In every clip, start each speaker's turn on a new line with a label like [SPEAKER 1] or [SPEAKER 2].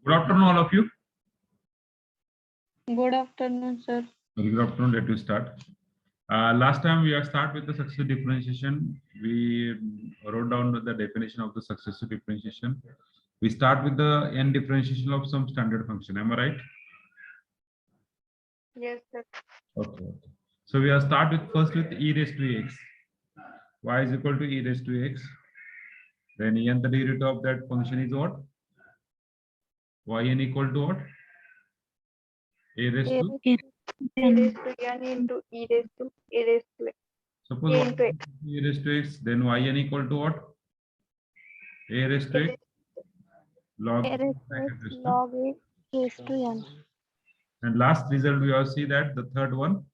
[SPEAKER 1] Good afternoon, all of you.
[SPEAKER 2] Good afternoon, sir.
[SPEAKER 1] Very good afternoon. Let us start. Last time we are start with the successive differentiation. We wrote down the definition of the successive differentiation. We start with the n differentiation of some standard function. Am I right?
[SPEAKER 2] Yes, sir.
[SPEAKER 1] Okay. So we are start with first with e raised to x. Y is equal to e raised to x. Then n the derivative of that function is what? Yn equal to what? A raised to.
[SPEAKER 2] A raised to n into e raised to a raised to x.
[SPEAKER 1] Suppose
[SPEAKER 2] A
[SPEAKER 1] y
[SPEAKER 2] into x.
[SPEAKER 1] e raised to x. Then yn equal to what? A raised to x. Log
[SPEAKER 3] A raised to x log a raised to n.
[SPEAKER 1] and last result we all see that the third one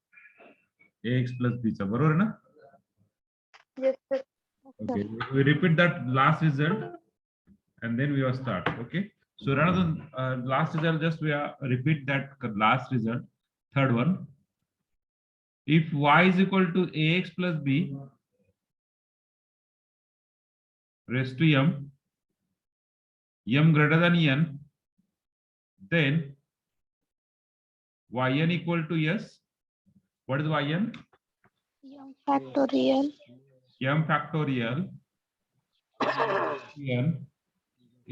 [SPEAKER 1] ax plus b चा बरोबर ना?
[SPEAKER 2] Yes, sir.
[SPEAKER 1] Okay, we repeat that last result and then we will start. Okay, so rather than last result, just we are repeat that last result, third one. If y is equal to ax plus b raised to m greater than n, then yn equal to s. What is yn?
[SPEAKER 3] M factorial
[SPEAKER 1] M factorial n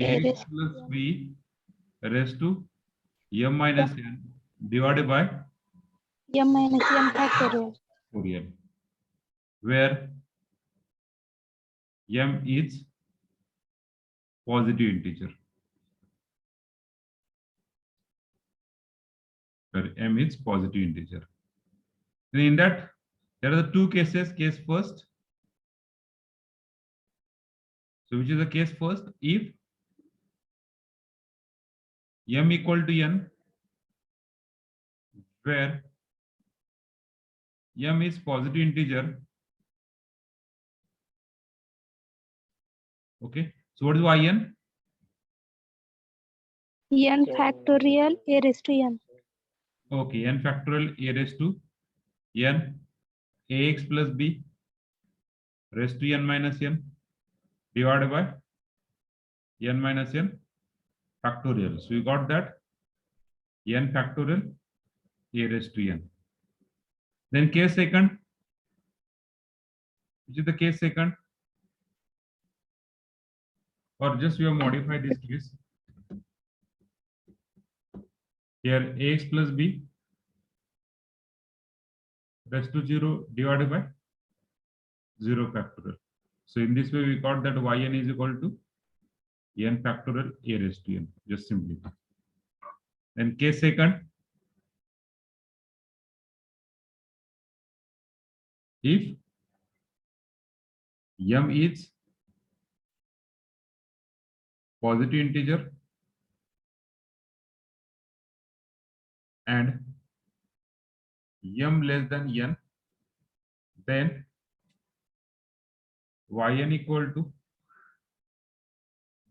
[SPEAKER 1] ax plus b raised to m minus n divided by
[SPEAKER 3] m minus m factorial.
[SPEAKER 1] factorial, where m is positive integer. Where m is positive integer. And in that, there are the two cases. Case first. So which is the case first? If m equal to n, where m is positive integer. Okay. So what is yn?
[SPEAKER 3] n factorial a raised to n.
[SPEAKER 1] Okay, n factorial a raised to n ax plus b raised to n minus n divided by n minus n factorial. So you got that n factorial a raised to n. Then case second, which is the case second, or just we have modified this case. Here ax plus b raised to 0 divided by 0 factorial. So in this way we got that yn is equal to n factorial a raised to n, just simply. Then case second, if m is positive integer and m less than n, then yn equal to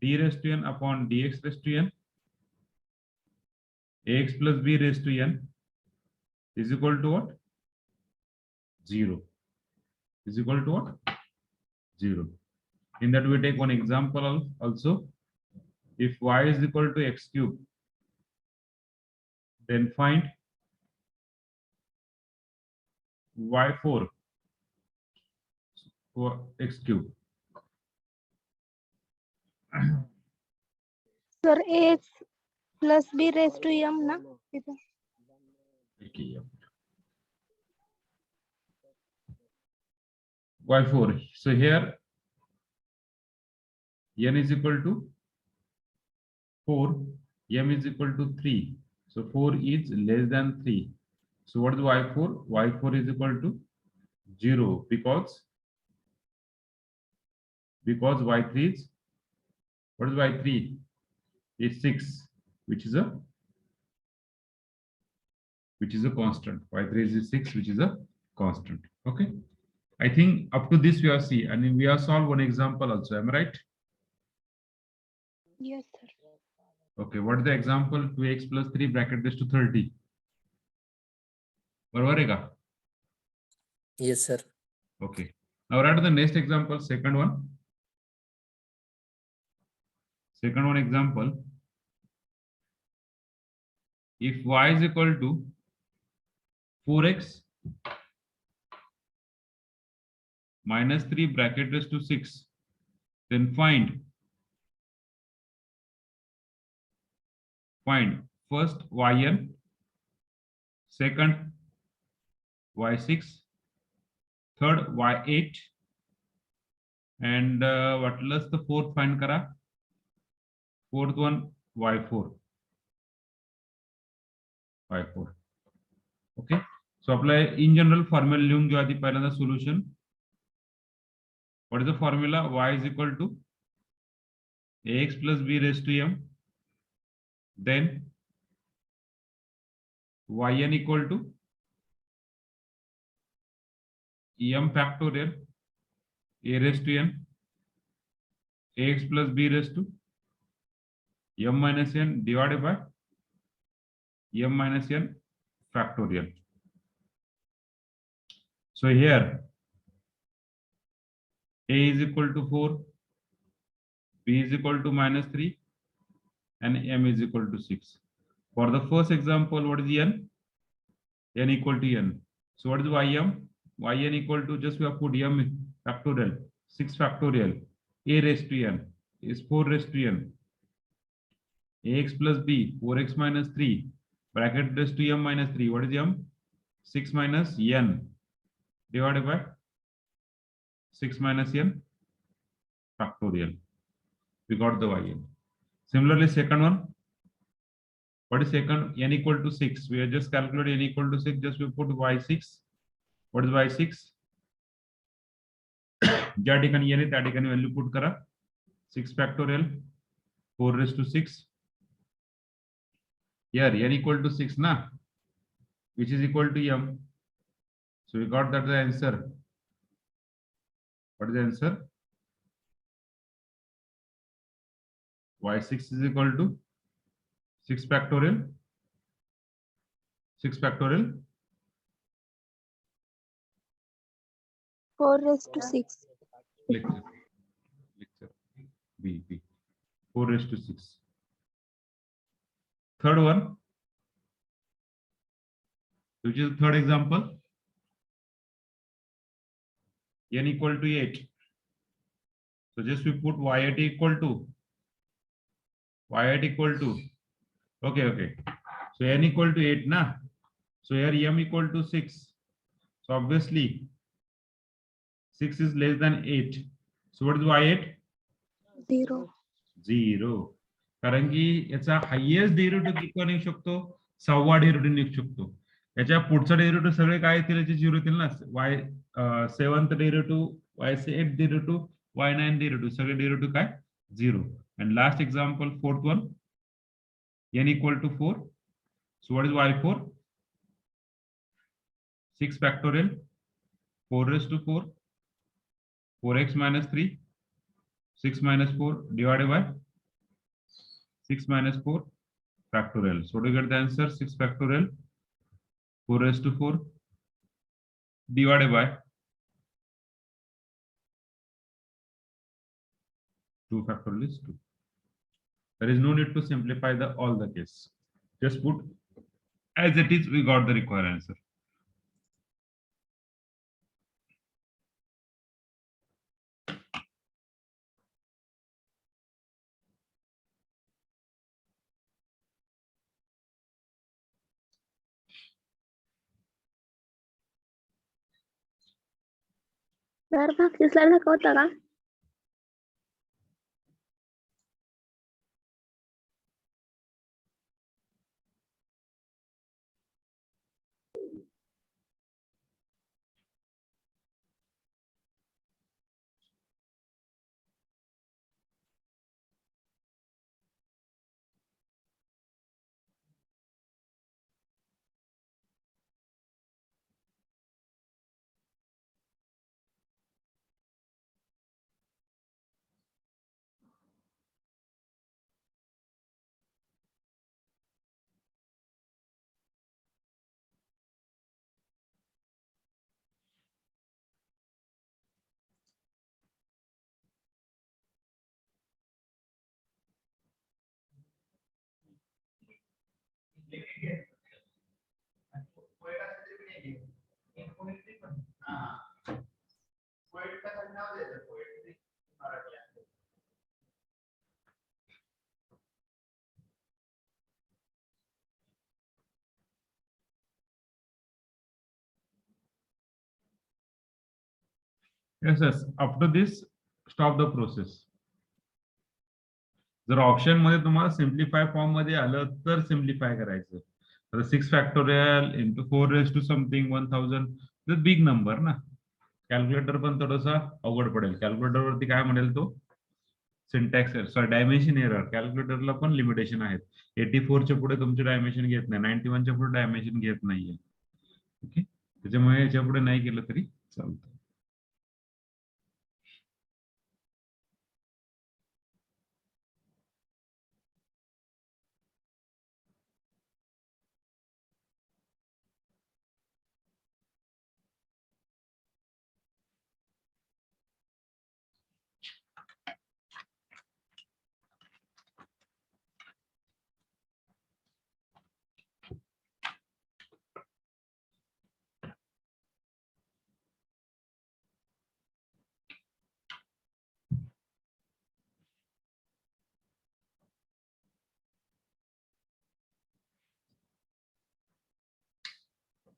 [SPEAKER 1] d raised to n upon dx raised to n ax plus b raised to n is equal to what? 0. Is equal to what? 0. In that we take one example also. If y is equal to x cube, then find y4 for x cube.
[SPEAKER 3] Sir, ax plus b raised to m na.
[SPEAKER 1] Okay, y4. So here n is equal to 4, m is equal to 3. So 4 is less than 3. So what is y4? Y4 is equal to 0 because y3 is, what is y3? Is 6, which is a constant. Y3 is 6, which is a constant. Okay. I think up to this we have seen, and we have solved one example also. Am I right?
[SPEAKER 3] Yes, sir.
[SPEAKER 1] Okay. What is the example? 2x plus 3 bracket raised to 30. बरोबर है का?
[SPEAKER 4] Yes, sir.
[SPEAKER 1] Okay. Now write the next example, second one. Second one example. if y is equal to 4x minus 3 bracket raised to 6, then find first yn, second y6, third y8, and what else the fourth find kara, fourth one y4. Okay, so apply in general formula लिहून घेऊ आधी पहिल्यांदा solution. What is the formula? Y is equal to ax plus b raised to m, then yn equal to m factorial a raised to n, ax plus b raised to m minus n divided by m minus n factorial. So here a is equal to 4, b is equal to minus 3, and m is equal to 6. For the first example, what is n? N equal to n. So what is ym? Yn equal to, just we have put m factorial, 6 factorial, a raised to n is 4 raised to n, ax plus b, 4x minus 3, bracket raised to m minus 3. What is m? 6 minus n divided by 6 minus n factorial. We got the yn. Similarly, second one. What is second? N equal to 6. We have just calculated n equal to 6. Just we put y6. What is y6? ज्या ठिकाणी n आहे त्या ठिकाणी value put करा. 6 factorial 4 raised to 6. Here n equal to 6 na, which is equal to m. So we got that the answer. What is the answer? y6 is equal to 6 factorial
[SPEAKER 3] 4 raised to 6.
[SPEAKER 1] lecture b 4 raised to 6. Third one, which is third example, n equal to 8. So just we put y8 equal to okay. So n equal to 8 na. So here m equal to 6. So obviously 6 is less than 8. So what is y8? 0. कारण की याचा highest derivative किती निघू शकतो? 6वा derivative निघू शकतो. याच्या पुढचा डेरिव्हेटिव्ह सगळे काय येतील? याचे 0 येतील ना. y7th derivative, y8th derivative, y9th derivative सगळे डेरिव्हेटिव्ह काय? 0. And last example, fourth one, n equal to 4. So what is y4? 6 factorial 4 raised to 4, 4x minus 3, 6 minus 4 divided by 6 minus 4 factorial. So to get the answer, 6 factorial 4 raised to 4 divided by 2 factorial is 2. There is no need to simplify all the case. Just put as it is, we got the required answer.
[SPEAKER 3] Sir मागच्या स्लाइडला का होता का?
[SPEAKER 1] Yes, yes. After this, stop the process. जर option मध्ये तुम्हाला simplify form मध्ये आलं तर सिम्प्लिफाय करायचं. तर 6 factorial into 4 raise to something 1000 big number ना. कॅल्क्युलेटर पण थोडासा अवघड पडेल. कॅल्क्युलेटर वरती काय म्हणेल तो सिंटॅक्स सॉरी डायमेन्शन एरर. कॅल्क्युलेटरला पण लिमिटेशन आहेत. 84 च्या पुढे तुमचे डायमेन्शन घेत नाही, 91 च्या पुढे डायमेन्शन घेत नाहीये. ओके, त्याच्यामुळे याच्या पुढे नाही केलं तरी चालतं.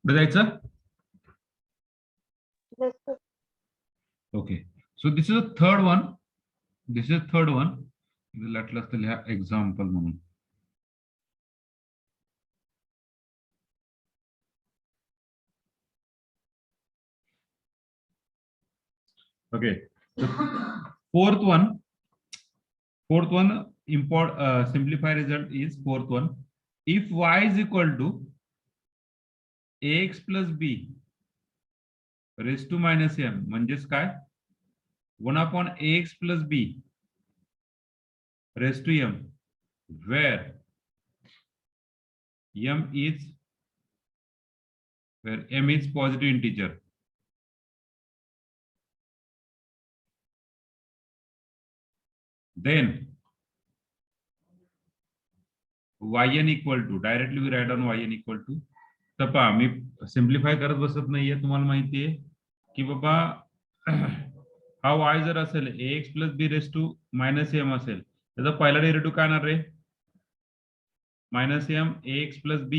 [SPEAKER 1] पुढे जायचं.
[SPEAKER 2] Yes, sir.
[SPEAKER 1] Okay, so this is a third one. This is third one. Let's लिहा example म्हणून. Okay, so fourth one simplify result is fourth one. If y is equal to ax plus b raised to minus m, म्हणजेच काय 1 upon ax plus b raised to m, where m is positive integer. Then yn equal to, directly we write down yn equal to. तर पहा मी simplify करत बसत नाहीये. तुम्हाला माहिती आहे की बाबा हा y जर असेल ax plus b raised to minus m असेल, त्याचा पहिला डेरिव्हेटिव्ह काय येणार रे minus m ax plus b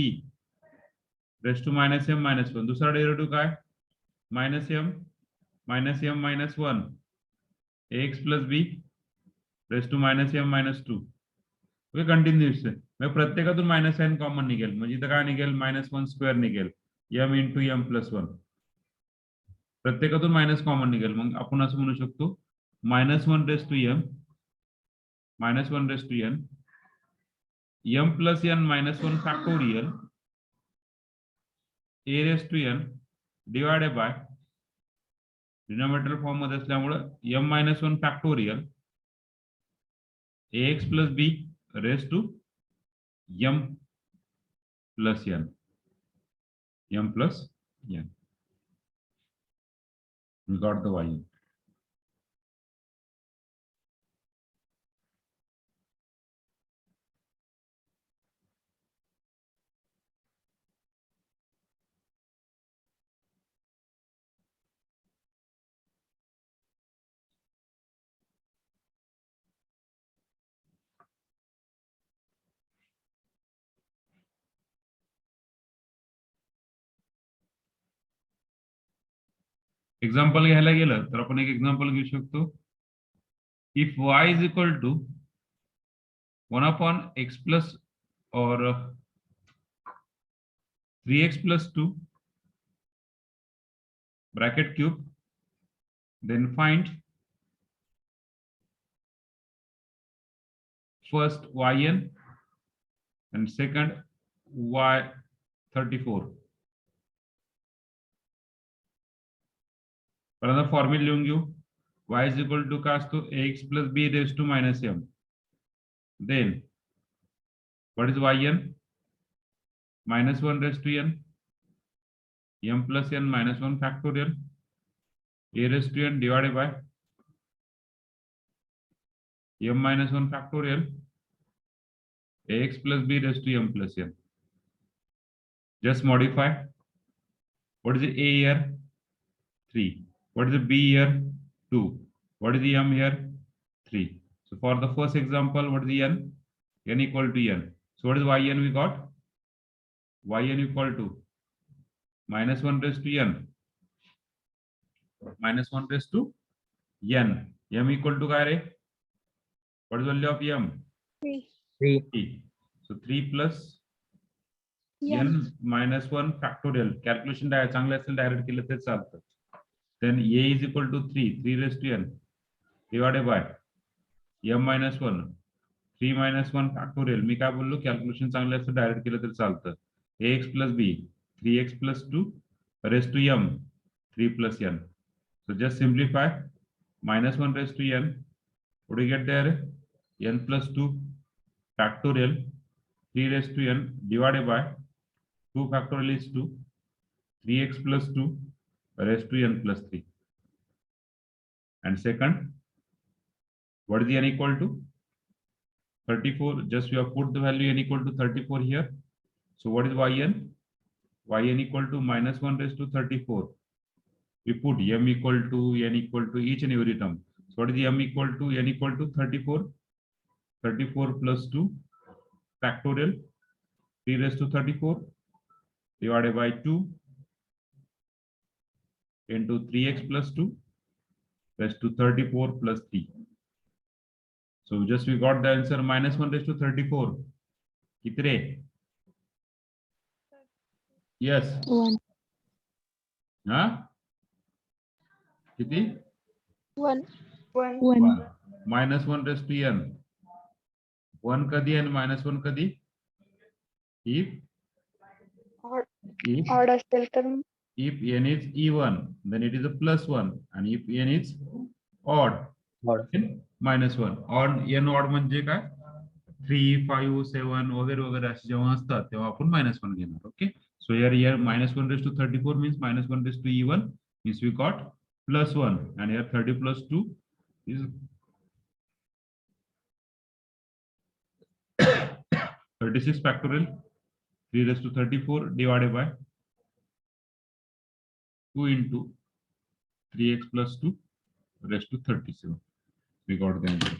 [SPEAKER 1] raised to minus m minus 1. दुसरा डेरिव्हेटिव्ह काय minus m minus 1 ax plus b raised to minus m minus 2. Okay, continuous आहे. मग प्रत्येकातून मायनस साइन कॉमन निघेल, म्हणजे इथं काय निघेल -1 स्क्वेअर निघेल m इंटू m प्लस 1. प्रत्येकातून मायनस कॉमन निघेल. मग आपण असं म्हणू शकतो -1 raise to m -1 raise to n m plus n -1 factorial a raise to n divided by denominator form मध्ये असल्यामुळे m -1 factorial ax plus b raised to m plus n. m plus n. We got the y. Example घ्यायला गेलं तर आपण एक example घेऊ शकतो. If y is equal to 1 upon x plus or 3x plus 2 bracket cube, then find first yn and second y34. पहिल्यांदा formula लिहून घेऊ. y is equal to काय असतो ax plus b raised to minus m. Then what is yn? -1 raised to n m plus n -1 factorial a raised to n divided by m -1 factorial ax plus b raised to m plus n. Just modify. What is the A here? 3. What is the B here? 2. What is the M here? 3. So for the first example, what is the N? N equal to N. So what is Yn we got? Yn equal to minus 1 raised to N. Minus 1 raised to N. M equal to काय रे? What is the value of M?
[SPEAKER 3] 3.
[SPEAKER 4] 3.
[SPEAKER 1] So 3 plus
[SPEAKER 3] N.
[SPEAKER 1] N minus 1 factorial. Calculation चांगलं असेल direct केलं तर चालतं. Then A is equal to 3. 3 raised to N divided by M minus 1. 3 minus 1 factorial. मी काय बोललो calculation चांगलं असेल डायरेक्ट केलं तर चालतं. Ax plus B 3x plus 2 raised to M 3 plus N. So just simplify. Minus 1 raised to N. What do you get there? N plus 2 factorial 3 raised to N divided by 2 factorial is 2. 3x plus 2 raised to N plus 3. And second, what is the N equal to? 34. Just we have put the value N equal to 34 here. So what is Yn? Yn equal to minus 1 raised to 34. We put M equal to N equal to each and every term. So what is the M equal to? N equal to 34. 34 plus 2 factorial 3 raised to 34 divided by 2 into 3x plus 2 raised to 34 plus 3. So just we got the answer minus 1 raised to 34. कितने? Yes.
[SPEAKER 3] 1.
[SPEAKER 1] हाँ? कितनी?
[SPEAKER 3] 1.
[SPEAKER 2] 1.
[SPEAKER 3] 1.
[SPEAKER 1] Minus 1 raised to N. 1 कधी and minus 1 कधी? If
[SPEAKER 2] Odd असेल तर
[SPEAKER 1] N is even, then it is a plus 1, and if N is odd,
[SPEAKER 4] Odd.
[SPEAKER 1] then minus 1. Odd N odd म्हणजे काय? 3, 5, 7 वगैरे वगैरे असे जेव्हा असतात तेव्हा आपण minus 1 घेणार. Okay. So here minus 1 raised to 34 means minus 1 raised to even means we got plus 1, and here 30 plus 2 is 36 factorial 3 raised to 34 divided by 2 into 3x plus 2 raised to 37. We got the answer.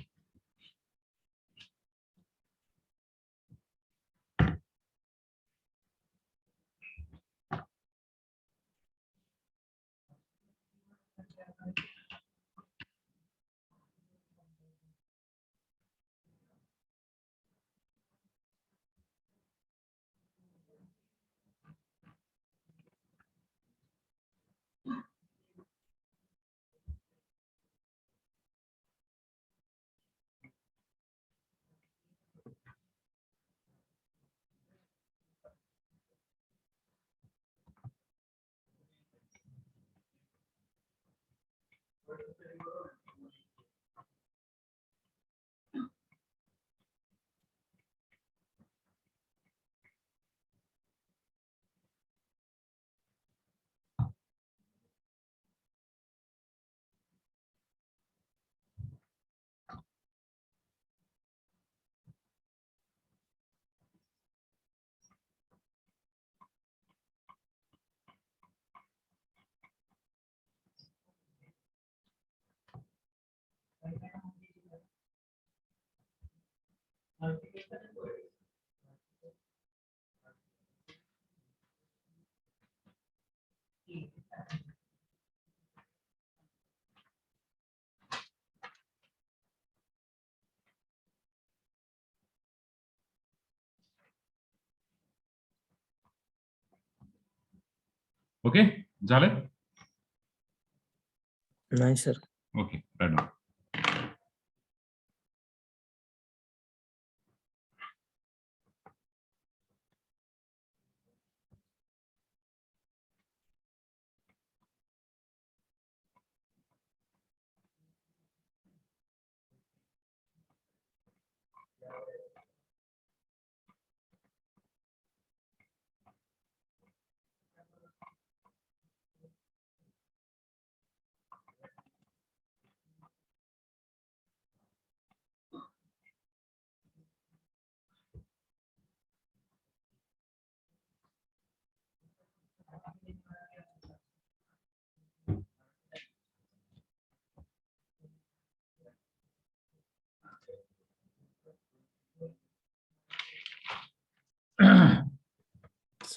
[SPEAKER 1] Okay, झालं?
[SPEAKER 4] नाही sir.
[SPEAKER 1] Okay, right now.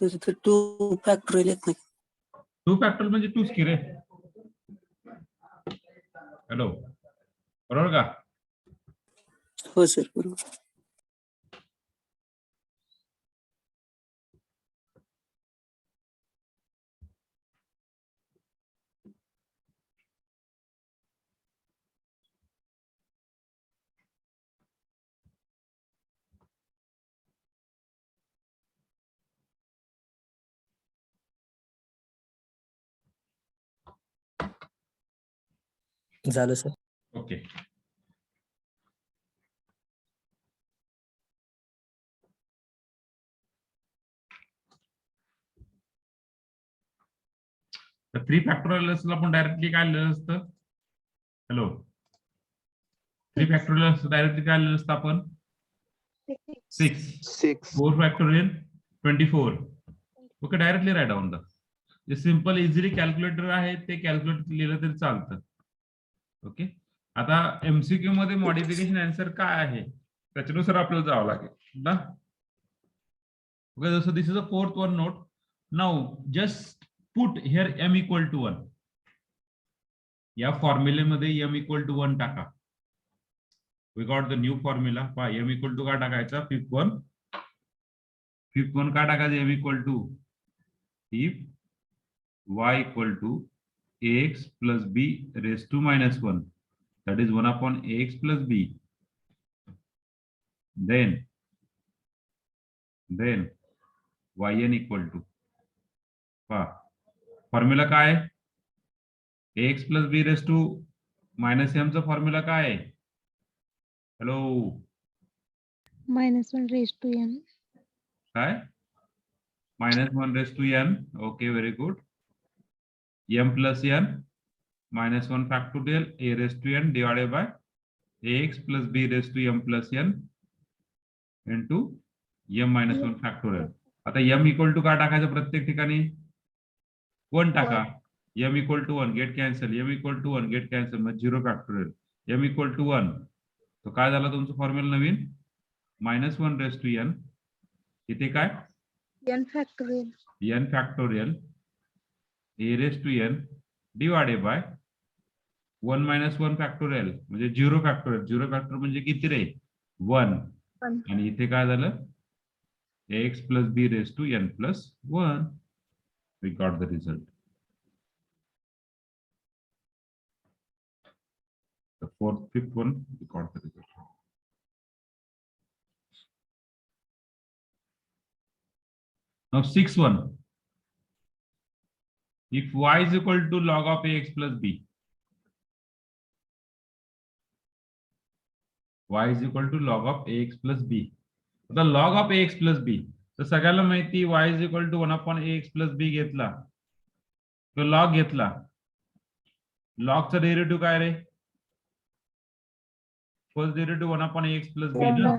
[SPEAKER 5] Sir इथे 2 factorial येत नाही.
[SPEAKER 1] 2 factorial म्हणजे 2 की रे. Hello, बरोबर का?
[SPEAKER 5] हो सर बरोबर.
[SPEAKER 4] झालं सर.
[SPEAKER 1] ओके. तर 3 फॅक्टोरियल असलं आपण डायरेक्टली काय लिहिलं असतं? हॅलो, 3 फॅक्टोरियल असतं डायरेक्टली काय लिहिलं असतं आपण? 6. 4 factorial 24. Okay, directly right down the. जे सिंपल इझिली कॅल्क्युलेटर आहे ते कॅल्क्युलेट लिहिलं तरी चालतं. ओके, आता एमसीक्यू मध्ये मॉडिफिकेशन आन्सर काय आहे त्याच्यानुसार आपल्याला जावं लागेल ना. ओके, जसं this is a 4th one note. Now just put here m equal to 1. या फॉर्म्युलेमध्ये m इक्वल टू 1 टाका. We got the new formula. पहा, m इक्वल टू काय टाकायचा? फिफ्थ वन काय टाकायचं? m equal to if y equal to ax plus b raised to minus 1, that is 1 upon ax plus b, then yn equal to, formula काय आहे? ax plus b raised to minus m चा formula काय आहे? Hello,
[SPEAKER 3] -1 raised to n.
[SPEAKER 1] काय? -1 raised to n. Okay, very good. m plus n -1 factorial a raised to n divided by ax plus b raised to m plus n into m minus 1 factorial. आता m equal to काय टाकायचं प्रत्येक ठिकाणी? 1 टाका. m equal to 1 get cancel, m equal to 1 get cancel, मग 0 factorial. m equal to 1, तो काय झाला तुमचं फॉर्म्युला नवीन? -1 रेस टू n. इथे काय?
[SPEAKER 3] n factorial.
[SPEAKER 1] n factorial a raise to n divided by 1 - 1 factorial म्हणजे 0 फॅक्टोरियल. 0 फॅक्टर म्हणजे किती रे? 1. आणि इथे काय झालं? ax plus b raised to n plus 1. We got the result. The fifth one, we got the result. Now 6th one. If y is equal to log of ax plus b, y is equal to log of ax plus b. आता log of ax plus b, तर सगळ्याला माहिती y is equal to 1 upon ax plus b घेतला, तो log घेतला. log चा derivative काय रे? First derivative 1 upon ax plus b ना,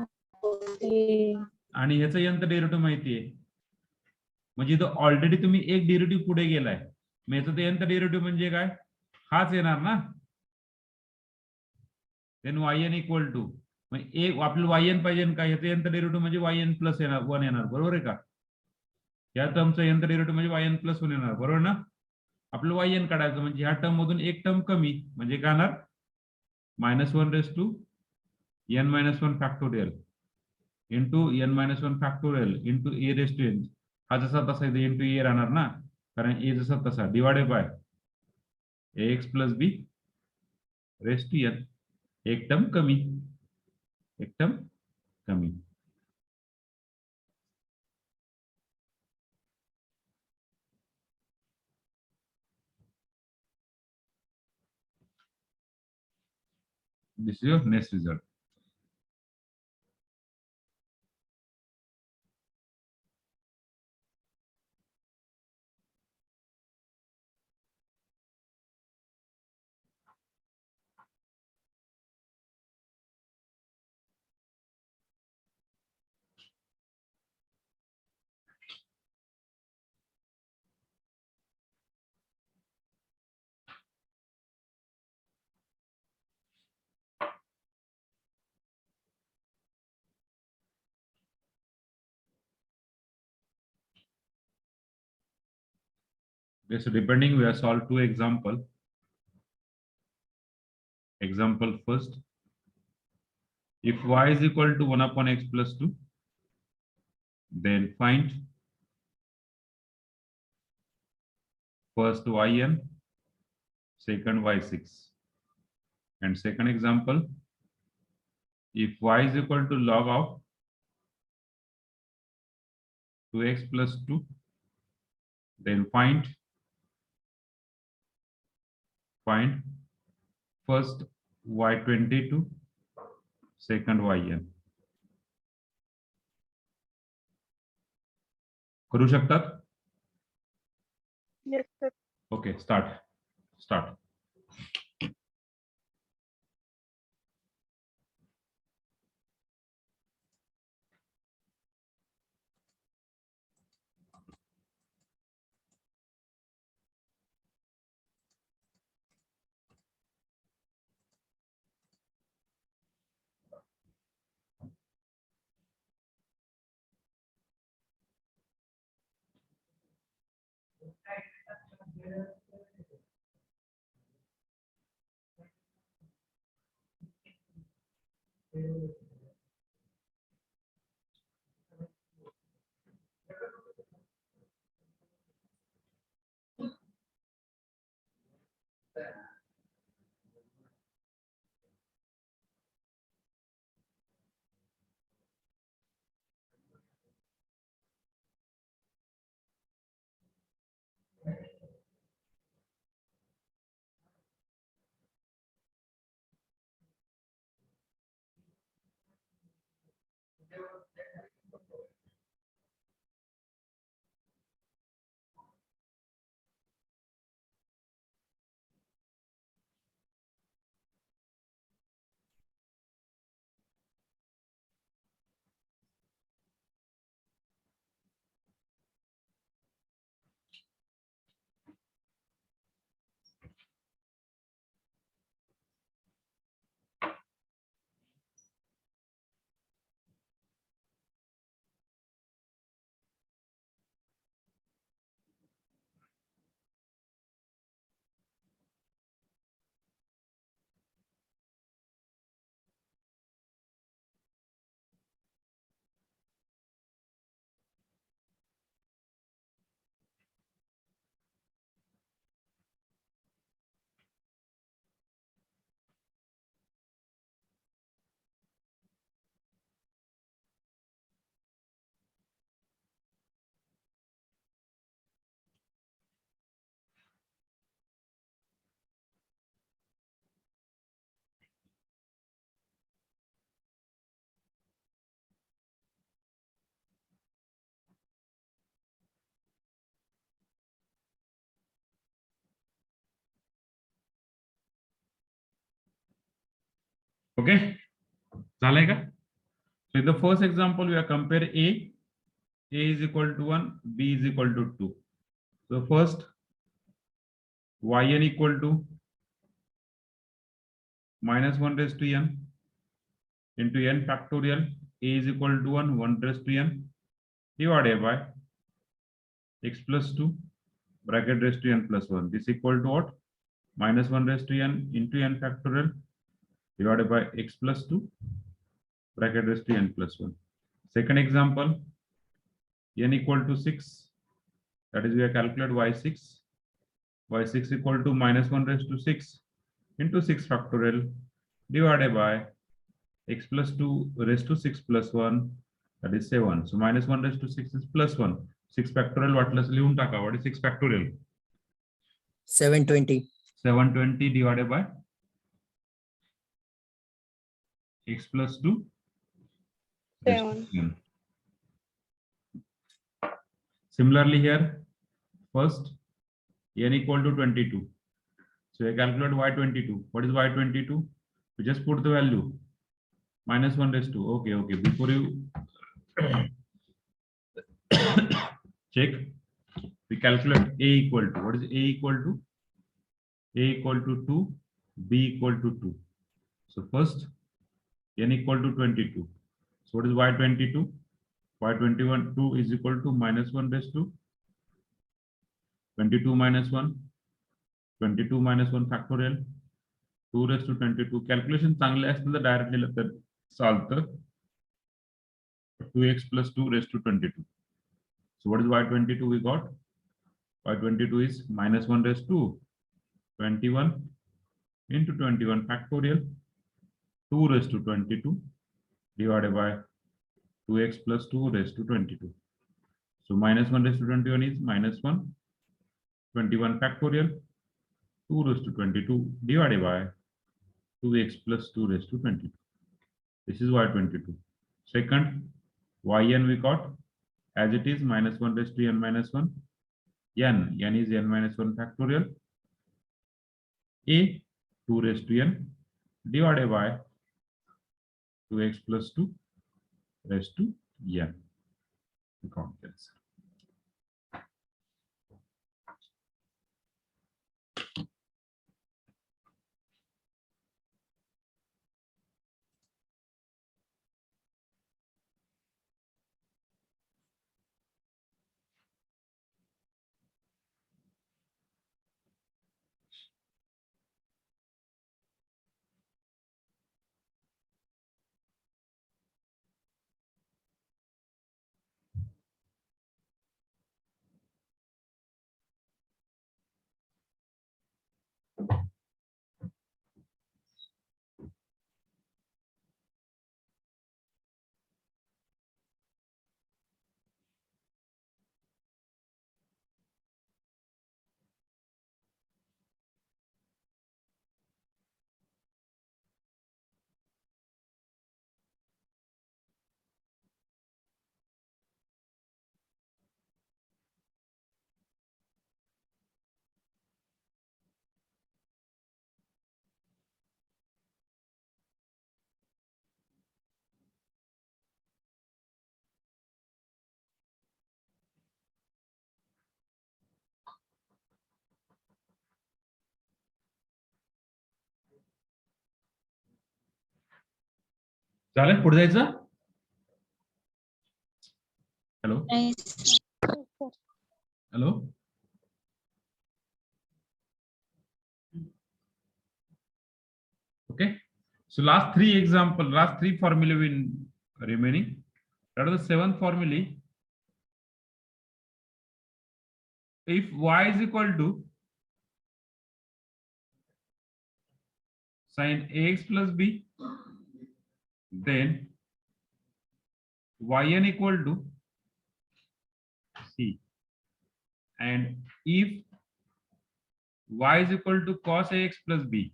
[SPEAKER 1] आणि ह्याचं यंत्र डेरिव्हेटिव्ह माहिती आहे. म्हणजे इथं ऑलरेडी तुम्ही एक डेरिव्हेटिव्ह पुढे गेलाय. मग याचं ते यंत्र डेरिव्हेटिव्ह म्हणजे काय? हाच येणार ना. देन yn इक्वल टू, मग एक आपल्याला yn पाहिजे का? ह्याचं यंत्र डेरिव्हेटिव्ह म्हणजे yn प्लस 1 येणार, बरोबर आहे का? या टर्मचं यंत्र डेरिव्हेटिव्ह म्हणजे yn प्लस 1 येणार, बरोबर ना. आपल्याला yn काढायचं म्हणजे ह्या टर्म मधून एक टर्म कमी म्हणजे काय येणार? -1 raise to n - 1 factorial into n - 1 factorial into a raise to n. हा जसा तसा इथे इंटू ए राहणार ना, कारण ए जसा तसा divided by ax plus B raise to n. एक टर्म कमी, एक टर्म कमी. This is your next result. Okay, so depending, we have solved two example. Example first, if y is equal to 1 upon x plus 2, then find first yn, second y6. And second example, if y is equal to log of 2x plus 2, then find first y22, second yn. करू शकतात?
[SPEAKER 2] Yes, sir.
[SPEAKER 1] Okay, start. Okay, झालंय का? So in the first example, we are compare a is equal to 1, b is equal to 2. So first, yn equal to minus 1 raised to n into n factorial, a is equal to 1 raised to n divided by x plus 2 bracket raised to n plus 1. This equal to what? Minus 1 raised to n into n factorial divided by x plus 2 bracket raised to n plus 1. Second example, n equal to 6, that is we have calculated y6. y6 equal to minus 1 raised to 6 into 6 factorial divided by x plus 2 raised to 6 plus 1, that is 7. So minus 1 raised to 6 is plus 1. 6 factorial वाटलंच लिहून टाका. What is 6 factorial?
[SPEAKER 4] 720.
[SPEAKER 1] 720 divided by x plus 2 raised to 7. Similarly here, first n equal to 22. So I calculate y22. What is y22? We just put the value minus 1 raised to. Okay. Before you check, we calculate a equal to. What is a equal to? A equal to 2, b equal to 2. So first n equal to 22. So what is y22? y21 2 is equal to minus 1 raised to 22 minus 1, 22 minus 1 factorial, 2 raised to 22. Calculation चांगले असतील तर directly चालतं. 2x plus 2 raised to 22. So what is y22 we got? Y22 is minus 1 raised to 21 into 21 factorial, 2 raised to 22 divided by 2x plus 2 raised to 22. So minus 1 raised to 21 is minus 1, 21 factorial, 2 raised to 22 divided by 2x plus 2 raised to 22. This is y22. Second, yn we got as it is minus 1 raised to n minus 1. N is n minus 1 factorial. A 2 raised to n divided by 2x plus 2 raised to n. We count this. चालेल पुढे जायचं. Hello hello okay, so last three formulae will remaining. That is the seventh formula. If y is equal to sin ax plus b, then yn equal to c, and if y is equal to cos ax plus b,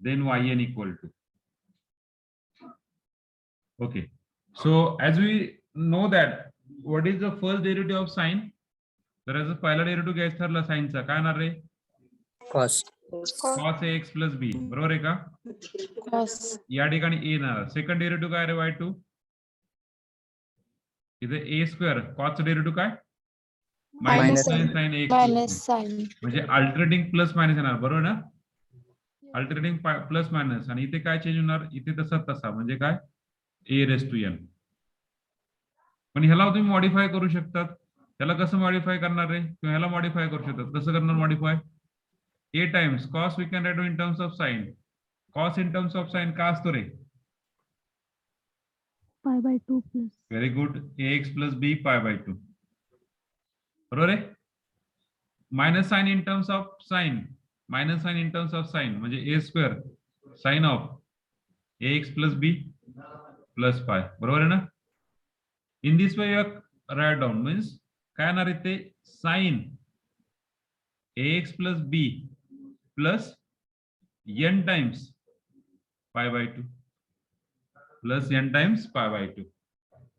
[SPEAKER 1] then yn equal to. Okay, so as we know that what is the first derivative of sine, तर as पहिला derivative घ्यायचा ठरला साइनचा काय येणार रे?
[SPEAKER 4] cos
[SPEAKER 1] cos ax plus b, बरोबर आहे का?
[SPEAKER 3] cos
[SPEAKER 1] या ठिकाणी a येणार. सेकंड डेरिव्हेटिव्ह काय रे y2? इथे a स्क्वेअर, cos चा डेरिव्हेटिव्ह काय?
[SPEAKER 3] Minus
[SPEAKER 1] sin ax
[SPEAKER 3] minus sin
[SPEAKER 1] म्हणजे अल्टरनेटिंग प्लस मायनस येणार, बरोबर ना? अल्टरनेटिंग प्लस मायनस, आणि इथे काय चेंज होणार? इथे तसा म्हणजे काय? a raise to n. पण ह्याला तुम्ही मॉडिफाय करू शकतात. त्याला कसं मॉडिफाय करणार रे? किंवा ह्याला मॉडिफाय करू शकतात. कसं करणार modify? a times cos we can write in terms of sin. cos in terms of sin का असतो रे?
[SPEAKER 3] pi by 2 plus
[SPEAKER 1] very good. ax plus b pi by 2, बरोबर आहे? Minus sine in terms of sine, minus sine in terms of sine म्हणजे a square sine of ax plus b plus pi, बरोबर आहे ना? In this way you write down means काय येणार इथे? Sine ax plus b plus n times pi by 2 plus n times pi by 2.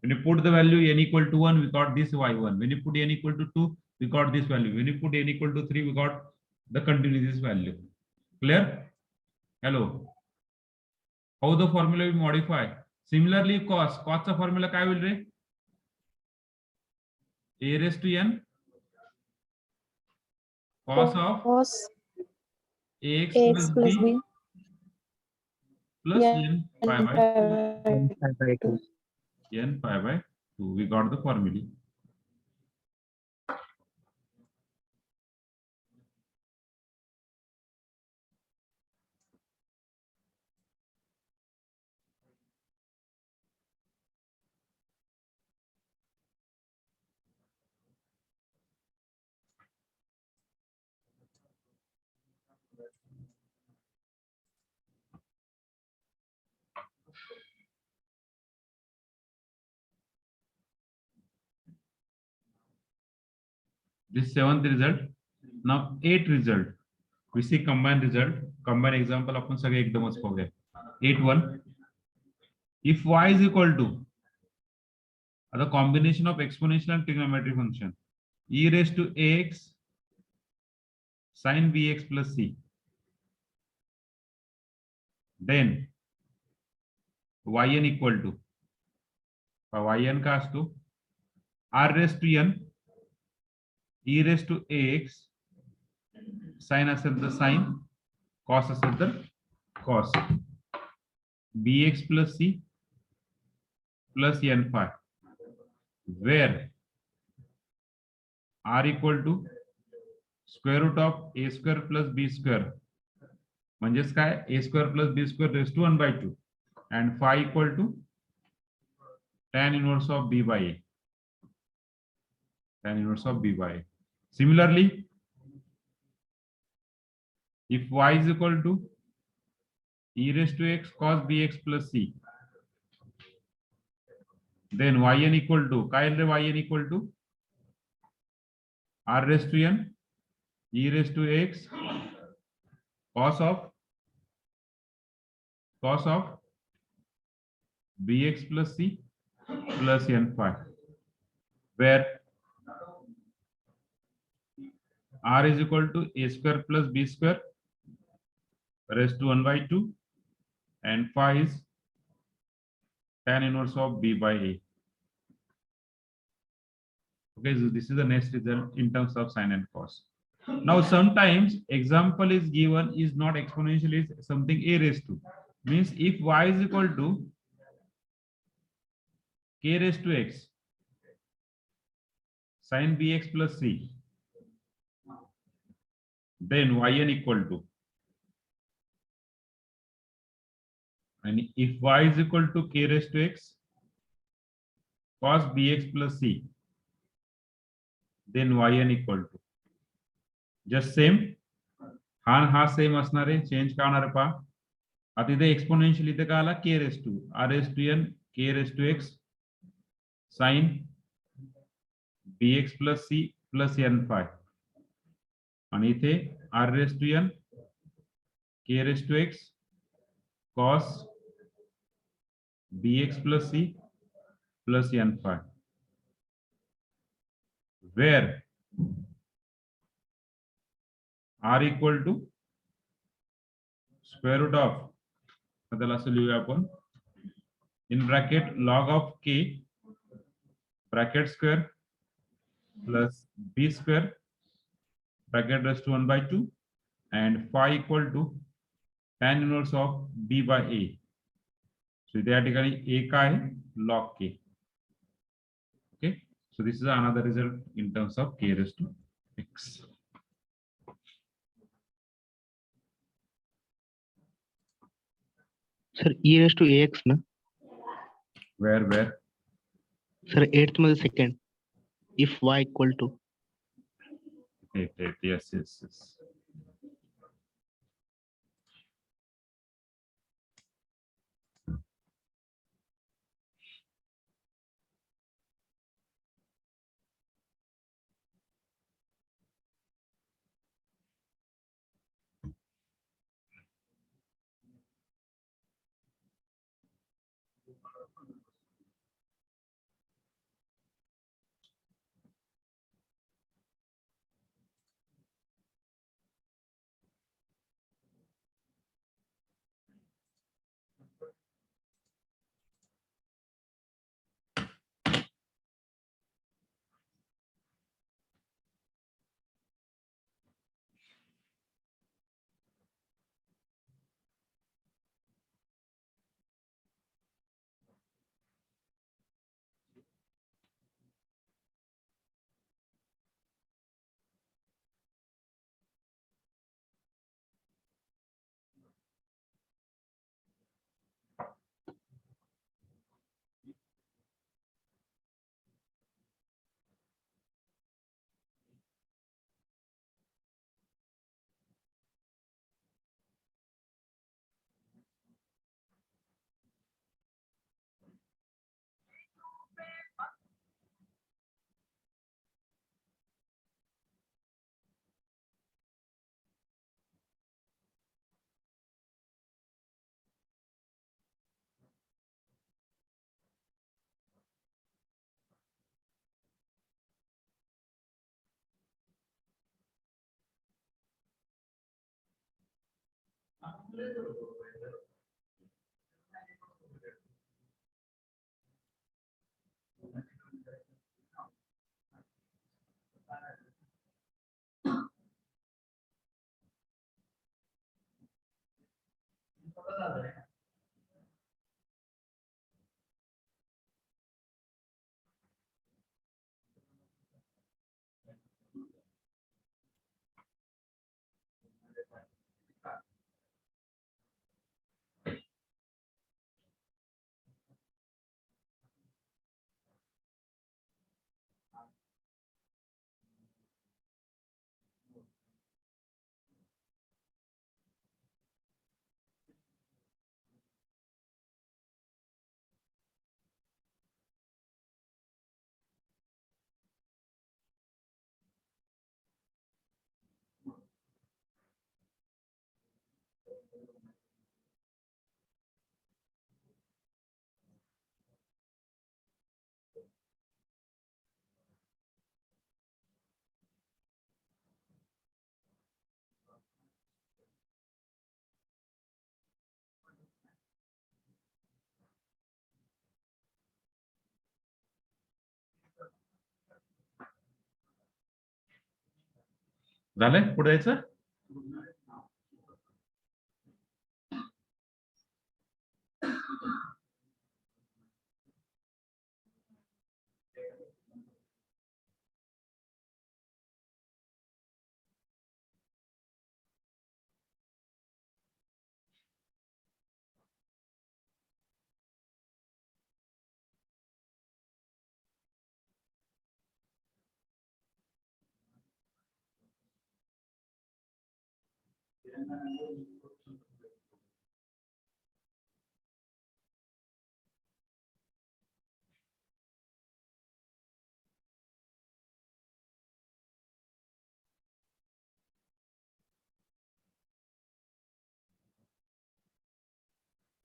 [SPEAKER 1] When you put the value n equal to 1, we got this y1. When you put n equal to 2, we got this value. When you put n equal to 3, we got the continuous value. Clear? Hello. How the formula we modify? Similarly, cos चा formula काय होईल रे? a raised to n cos of
[SPEAKER 3] cos
[SPEAKER 1] ax
[SPEAKER 3] ax plus b
[SPEAKER 1] plus
[SPEAKER 3] n
[SPEAKER 1] n pi by
[SPEAKER 4] by 2.
[SPEAKER 1] n pi by 2. We got the formula. this 7th result. Now 8th result. We see combined result. Combined example आपण सगळे एकदमच पाहूया. 8-1. If y is equal to the combination of exponential and trigonometric function e raised to ax sin bx plus c, then yn equal to yn का असतो r raised to n e raised to ax sin असेल तर sin cos असेल तर cos bx plus c plus n phi, where r equal to square root of a square plus b square म्हणजेच काय a square plus b square raised to 1/2 and phi equal to tan inverse of b by a. Tan inverse of b by a. Similarly, if y is equal to e raised to x cos bx plus c, then yn equal to काय रे yn equal to r raised to n e raised to x cos of bx plus c plus n phi, where r is equal to a square plus b square raised to 1/2 and phi is tan inverse of b by a. Okay, so this is the next result in terms of sin and cos. Now sometimes example is given is not exponential, is something a raised to, means if y is equal to k raised to x sin bx plus c, then yn equal to, and if y is equal to k raised to x cos bx plus c, then yn equal to just same हा same असणार आहे, change का होणार आहे पहा. आता इथे exponential इथे काय आला k raised to r raised to n k raised to x sin bx plus c plus n phi, आणि इथे r raised to n k raised to x cos bx plus c plus n phi, where r equal to square root of, त्याला असं लिहूया आपण, in bracket log of k bracket square plus b square bracket raised to 1/2 and phi equal to tan inverse of b by a. So इथे या ठिकाणी a काय आहे log k. Okay, so this is another result in terms of k raised to x.
[SPEAKER 6] Sir e raised to ax ना
[SPEAKER 1] Where
[SPEAKER 6] sir 8th मध्ये second if y equal to
[SPEAKER 1] yes. झालंय, पुढे जायचं.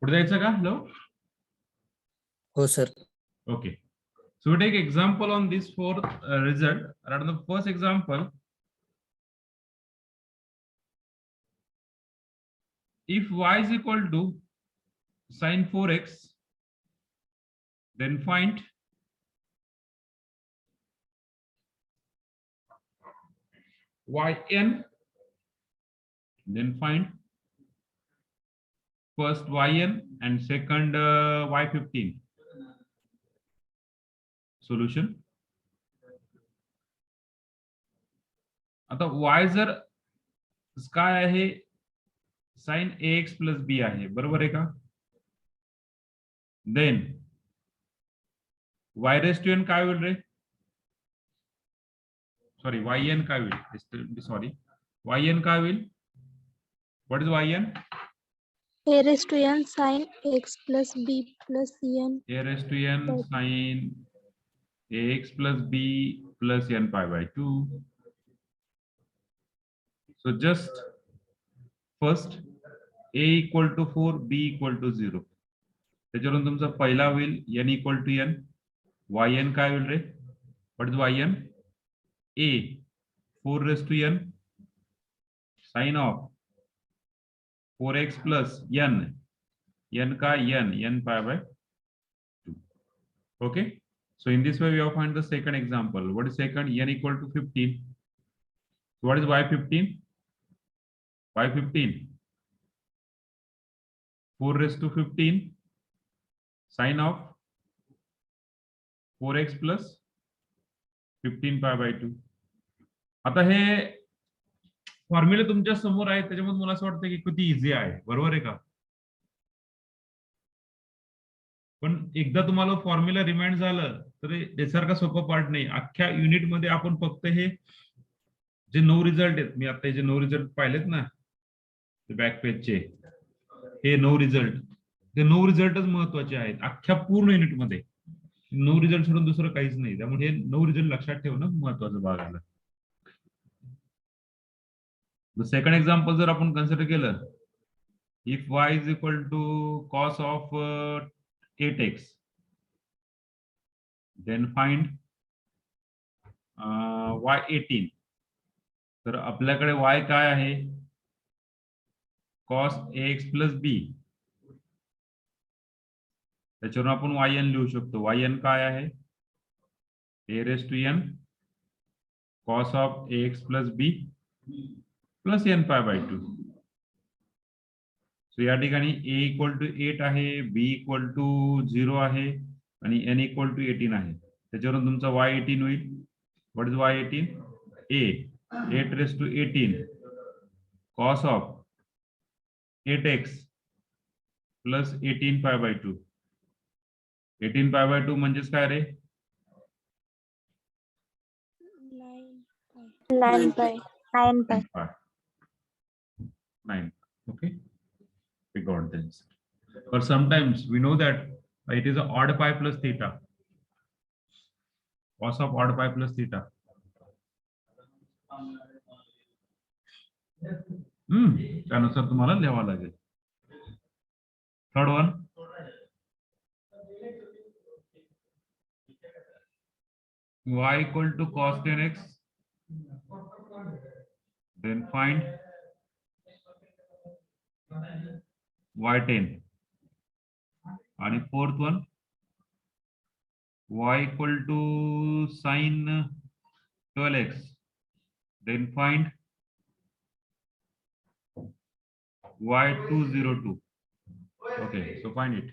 [SPEAKER 1] पुढे जायचं का? हॅलो.
[SPEAKER 4] हो sir.
[SPEAKER 1] Okay. So we take example on this four result. And the first example, if y is equal to sin 4x, then find yn, then find first yn and second y15. Solution. आता y जर काय आहे, sin ax plus b आहे, बरोबर आहे का? Then y raised to n काय होईल रे? सॉरी, yn काय होईल? सॉरी, yn काय होईल? What is yn?
[SPEAKER 3] A raised to n sin x plus b plus n.
[SPEAKER 1] A raised to n sin ax plus b plus n pi by 2. So just first a equal to 4, b equal to 0. त्याच्यावरून तुमचा पहिला होईल n equal to n. yn काय होईल रे? What is yn? a 4 raised to n sin of 4x plus n. n का n pi by 2. Okay. So in this way we have find the second example. What is second? N equal to 15. So what is y15? y15 4 raised to 15 sin of 4x plus 15 pi by 2. आता हे फॉर्म्युले तुमच्या समोर आहे, त्याच्यामध्ये मला असं वाटतं की किती इझी आहे, बरोबर आहे का? पण एकदा तुम्हाला फॉर्म्युला रिमाइंड झालं तर त्यासारखा सोपा पार्ट नाही. अख्ख्या युनिट मध्ये आपण फक्त हे जे 9 रिझल्ट आहेत, मी आता जे 9 रिझल्ट पाहिलेत ना बॅक पेजचे, हे 9 रिझल्ट, ते 9 रिझल्टच महत्वाचे आहेत अख्ख्या पूर्ण युनिट मध्ये. 9 रिझल्ट सोडून दुसरं काहीच नाही. त्यामुळे हे 9 रिझल्ट लक्षात ठेवणं महत्वाचं भाग आलं. सेकंड एक्झाम्पल जर आपण कन्सिडर केलं, if y is equal to cos of 8x, then find y18. तर आपल्याकडे y काय आहे? कॉस ax प्लस बी, त्याच्यावरून आपण yn लिहू शकतो. yn काय आहे? a raised to n cos of ax plus b plus n pi by 2. सो या ठिकाणी a इक्वल टू 8 आहे, b इक्वल टू 0 आहे आणि n इक्वल टू 18 आहे. त्याच्यावरून तुमचा y18 होईल. What is y18? a 8 raised to 18 cos of 8x plus 18 pi by 2. 18 pi by 2 म्हणजेच काय रे?
[SPEAKER 2] 9 pi. 9 pi.
[SPEAKER 1] 9. Okay, we got this. But sometimes we know that it is a odd pi plus theta. Cos of odd pi plus theta. त्यानुसार तुम्हाला लिहावं लागेल. Third one, y equal to cos 10x, then find y10. आणि fourth one, y equal to sin 12x, then find y202. Okay, so find it.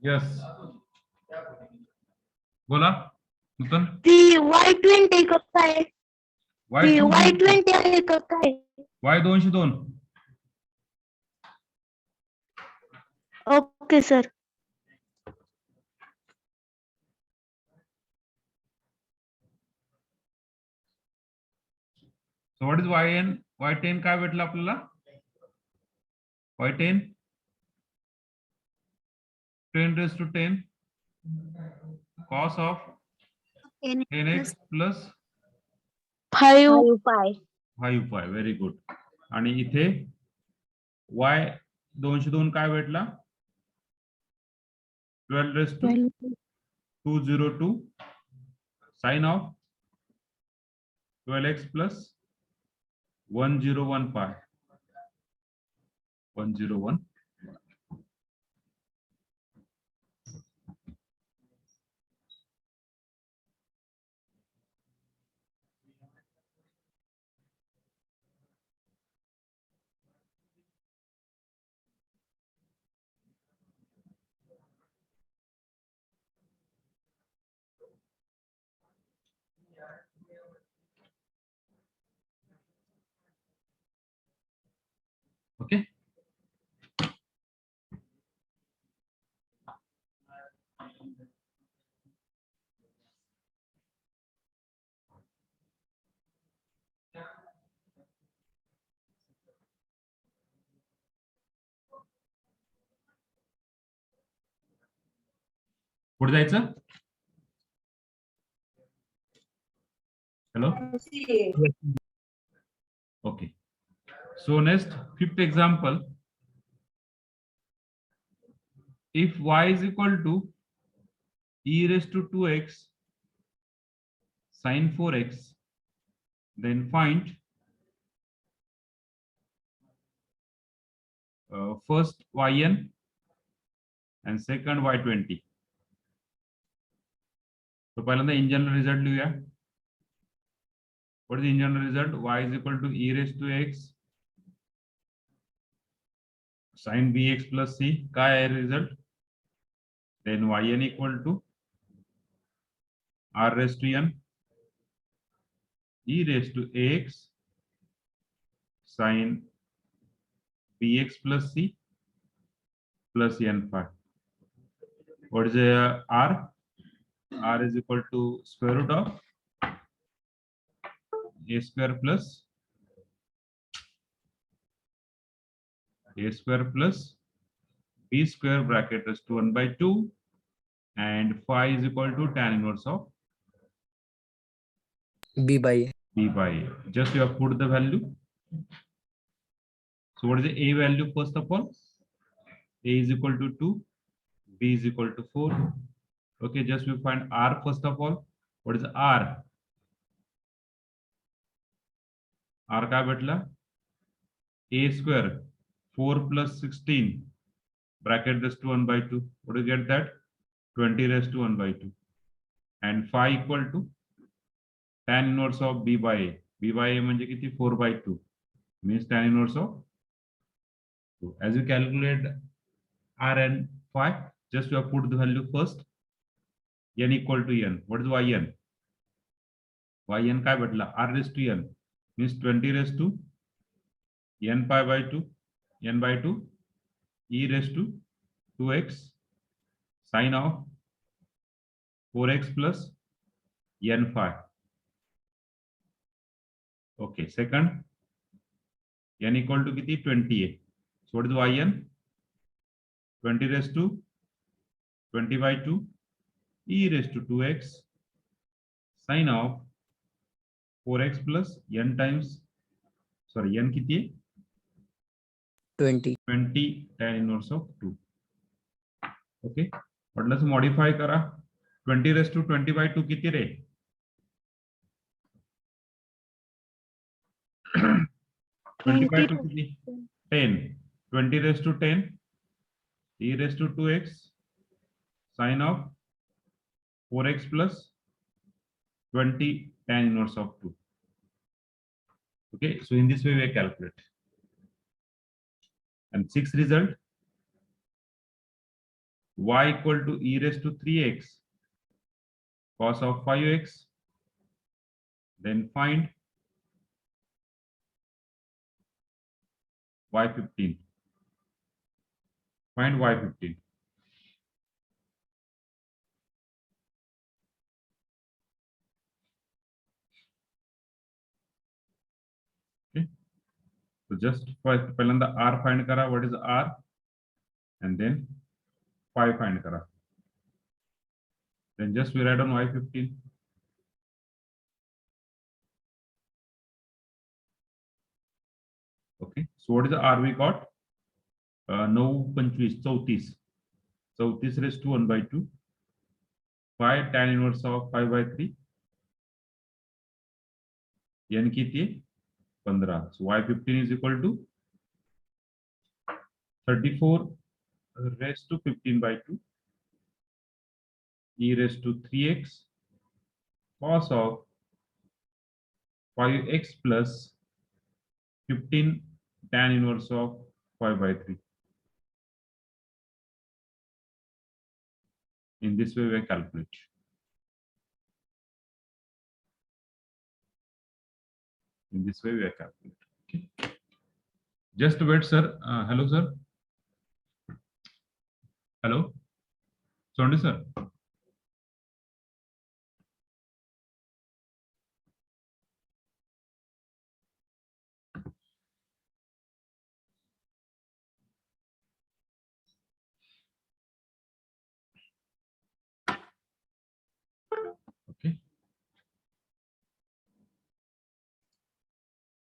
[SPEAKER 1] Yes. बोला नूतन.
[SPEAKER 3] ती Y20 का काय? ती
[SPEAKER 1] y202.
[SPEAKER 3] Y20 आहे का काय?
[SPEAKER 1] y202.
[SPEAKER 3] Okay sir.
[SPEAKER 1] So what is yn? y10 काय भेटलं आपल्याला? y10 10 raised to 10 cos of 10x plus
[SPEAKER 3] 5
[SPEAKER 2] pi.
[SPEAKER 1] 5 pi. Very good. आणि इथे y 202 काय भेटला? 12 raised to 202 sin of 12x plus 101 pi. 101. Okay. पुढे जायचं. Hello. Okay. So next, fifth example. If y is equal to e raised to 2x sin 4x, then find first yn and second y20. So पहिल्यांदा in general result लिहूया. What is the in general result? Y is equal to e raised to x sin bx plus c. काय आहे result? Then yn equal to r raised to n e raised to ax sin bx plus c plus n phi. What is r? R is equal to square root of a square plus b square bracket is 1 by 2 and phi is equal to tan inverse of
[SPEAKER 4] B by A.
[SPEAKER 1] b by a. Just you have put the value. So what is the a value first of all? A is equal to 2, b is equal to 4. Okay, just we find r first of all. What is r? R का भेटला a square 4 plus 16 bracket raised to 1 by 2. What do you get that? 20 raised to 1 by 2. And phi equal to tan inverse of b by a. b by a म्हणजे किती 4 by 2 means tan inverse of 2. As you calculate r and phi, just you have put the value first. n equal to n. What is yn? yn काय भेटला r raised to n means 20 raised to n pi by 2 n by 2 e raised to 2x sin of 4x plus n phi. Okay, second n equal to किती 20a. So what is yn? 20 raised to 20 by 2 e raised to 2x sin of 4x plus n times, sorry, n किती आहे?
[SPEAKER 4] 20.
[SPEAKER 1] 20 tan inverse of 2. Okay, म्हटलं modify करा. 20 raised to 20 by 2 किती रे? 20 by 2 किती? 10. 20 raised to 10 e raised to 2x sin of 4x plus 20 tan inverse of 2. Okay, so in this way we calculate. And sixth result, y equal to e raised to 3x cos of 5x. Then find y15. Find y15. So just पहिल्यांदा r find करा. What is r? And then phi find करा. Then just we write on y15. Okay. So what is the r we got? 9 25 34. 34 raised to 1 by 2. Phi tan inverse of 5 by 3. n किती आहे? 15. So y15 is equal to 34 raised to 15 by 2 e raised to 3x cos of 5x plus 15 tan inverse of 5 by 3. In this way we calculate. In this way we calculate. Okay. Just wait, sir. Hello, sir. Hello. Sondi, sir.